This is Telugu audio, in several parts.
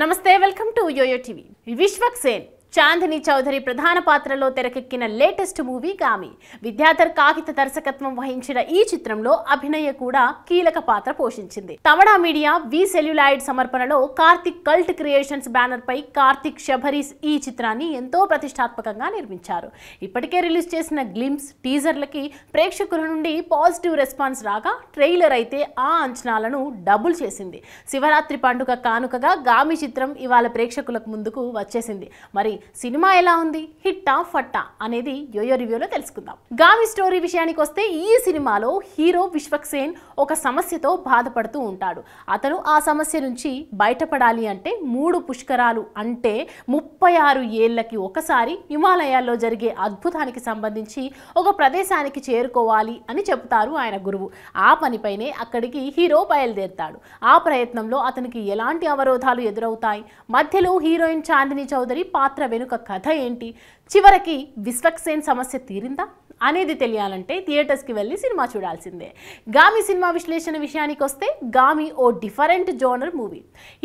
నమస్తే welcome to YoYo TV. Vishwaksen Chandini Chowdary ప్రధాన పాత్రలో తెరకెక్కిన లేటెస్ట్ మూవీ గామి. విద్యాధర్ కాకిత దర్శకత్వం వహించిన ఈ చిత్రంలో అభినయ కూడా కీలక పాత్ర పోషించింది. తమడా మీడియా వి సెల్యులాయిడ్ సమర్పణలో కార్తిక్ కల్ట్ క్రియేషన్స్ బ్యానర్ పై కార్తిక్ శబరీస్ ఈ చిత్రాన్ని ఎంతో ప్రతిష్టాత్మకంగా నిర్మించారు. ఇప్పటికే రిలీజ్ చేసిన గ్లిమ్స్ టీజర్లకి ప్రేక్షకుల నుండి పాజిటివ్ రెస్పాన్స్ రాగా ట్రైలర్ అయితే ఆ అంచనాలను డబుల్ చేసింది. శివరాత్రి పండుగ కానుకగా గామి చిత్రం ఇవాళ ప్రేక్షకులకు ముందుకు వచ్చేసింది. మరి సినిమా ఎలా ఉంది, హిట్టా ఫట్టా అనేది యోయో రివ్యూలో తెలుసుకుందాం. గామి స్టోరీ విషయానికి వస్తే ఈ సినిమాలో హీరో విశ్వక్సేన్ ఒక సమస్యతో బాధపడుతూ ఉంటాడు. అతను ఆ సమస్య నుంచి బయటపడాలి అంటే 3 పుష్కరాలు అంటే 36 ఏళ్లకి ఒకసారి హిమాలయాల్లో జరిగే అద్భుతానికి సంబంధించి ఒక ప్రదేశానికి చేరుకోవాలి అని చెబుతారు ఆయన గురువు. ఆ పనిపైనే అక్కడికి హీరో బయలుదేరుతాడు. ఆ ప్రయత్నంలో అతనికి ఎలాంటి అవరోధాలు ఎదురవుతాయి, మధ్యలో హీరోయిన్ చాందిని చౌదరి పాత్ర వెనుక కథ ఏంటి, చివరికి విశ్వక్సేన్ సమస్య తీరిందా అనేది తెలియాలంటే థియేటర్స్కి వెళ్ళి సినిమా చూడాల్సిందే. గామి సినిమా విశ్లేషణ విషయానికి వస్తే గామి ఓ డిఫరెంట్ జోనర్ మూవీ.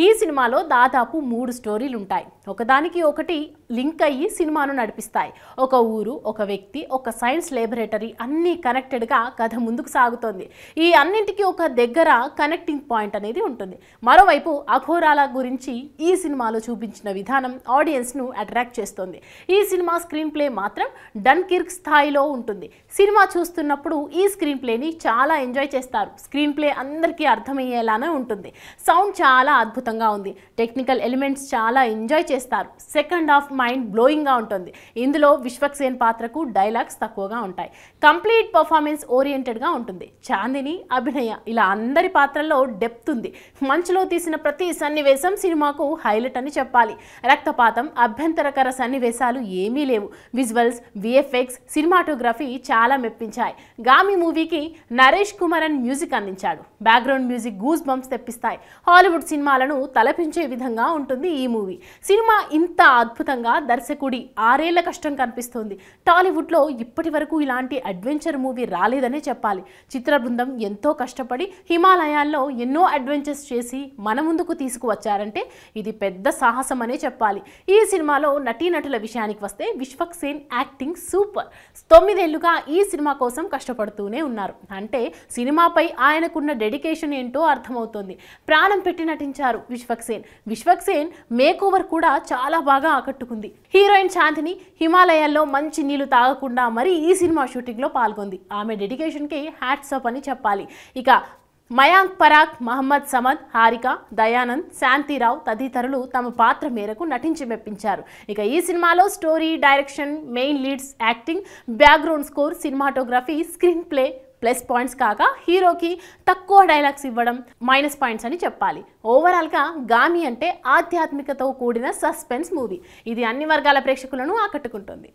ఈ సినిమాలో దాదాపు 3 స్టోరీలు ఉంటాయి. ఒకదానికి ఒకటి లింక్ అయ్యి సినిమాను నడిపిస్తాయి. ఒక ఊరు, ఒక వ్యక్తి, ఒక సైన్స్ ల్యాబొరేటరీ అన్నీ కనెక్టెడ్గా కథ ముందుకు సాగుతోంది. ఈ అన్నింటికి ఒక దగ్గర కనెక్టింగ్ పాయింట్ అనేది ఉంటుంది. మరోవైపు అఘోరాల గురించి ఈ సినిమాలో చూపించిన విధానం ఆడియన్స్ను అట్రాక్ట్ చేస్తుంది. ఈ సినిమా స్క్రీన్ ప్లే మాత్రం డన్కిర్క్ స్థాయిలో ఉంటుంది. సినిమా చూస్తున్నప్పుడు ఈ స్క్రీన్ ప్లేని చాలా ఎంజాయ్ చేస్తారు. స్క్రీన్ ప్లే అందరికీ అర్థమయ్యేలానే ఉంటుంది. సౌండ్ చాలా అద్భుతంగా ఉంది. టెక్నికల్ ఎలిమెంట్స్ చాలా ఎంజాయ్ చేస్తారు. సెకండ్ హాఫ్ మైండ్ బ్లోయింగ్గా ఉంటుంది. ఇందులో విశ్వక్సేన్ పాత్రకు డైలాగ్స్ తక్కువగా ఉంటాయి. కంప్లీట్ పర్ఫార్మెన్స్ ఓరియంటెడ్గా ఉంటుంది. చాందిని, అభినయ ఇలా అందరి పాత్రల్లో డెప్త్ ఉంది. మంచులో తీసిన ప్రతి సన్నివేశం సినిమాకు హైలైట్ అని చెప్పాలి. రక్తపాతం, అభ్యంతరకర సన్నివేశాలు ఏమీ లేవు. విజువల్స్, విఎఫ్ఎక్స్, సినిమాటోగ్రఫీ చాలా మెప్పించాయి. గామి మూవీకి నరేష్ కుమారన్ మ్యూజిక్ అందించాడు. బ్యాక్గ్రౌండ్ మ్యూజిక్ గూస్ బంప్స్ తెప్పిస్తాయి. హాలీవుడ్ సినిమాలను తలపించే విధంగా ఉంటుంది ఈ మూవీ. సినిమా ఇంత అద్భుతంగా దర్శకుడి 6 ఏళ్ల కష్టం కనిపిస్తుంది. టాలీవుడ్లో ఇప్పటి వరకు ఇలాంటి అడ్వెంచర్ మూవీ రాలేదనే చెప్పాలి. చిత్ర బృందం ఎంతో కష్టపడి హిమాలయాల్లో ఎన్నో అడ్వెంచర్స్ చేసి మన ముందుకు తీసుకువచ్చారంటే ఇది పెద్ద సాహసం అనే చెప్పాలి. ఈ సినిమాలో నటీనటుల విషయానికి వస్తే విశ్వక్సేన్ యాక్టింగ్ సూపర్. 9 ఏళ్లుగా ఈ సినిమా కోసం కష్టపడుతూనే ఉన్నారు. అంటే సినిమాపై ఆయనకున్న డెడికేషన్ ఏంటో అర్థమవుతోంది. ప్రాణం పెట్టి నటించారు విశ్వక్సేన్ మేక్ ఓవర్ కూడా చాలా బాగా ఆకట్టుకుంది. హీరోయిన్ చాందిని హిమాలయాల్లో మంచి నీళ్లు తాగకుండా మరి ఈ సినిమా షూటింగ్లో పాల్గొంది. ఆమె డెడికేషన్కి హ్యాట్స్ ఆఫ్ అని చెప్పాలి. ఇక మయాంక్ పరాగ్, మహమ్మద్ సమద్, హారిక, దయానంద్, శాంతిరావు తదితరులు తమ పాత్ర మేరకు నటించి మెప్పించారు. ఇక ఈ సినిమాలో story, direction, main leads, acting, background score, cinematography, screen play plus points కాగా హీరోకి తక్కువ డైలాగ్స్ ఇవ్వడం మైనస్ పాయింట్స్ అని చెప్పాలి. ఓవరాల్గా గామి అంటే ఆధ్యాత్మికతో కూడిన సస్పెన్స్ మూవీ. ఇది అన్ని వర్గాల ప్రేక్షకులను ఆకట్టుకుంటుంది.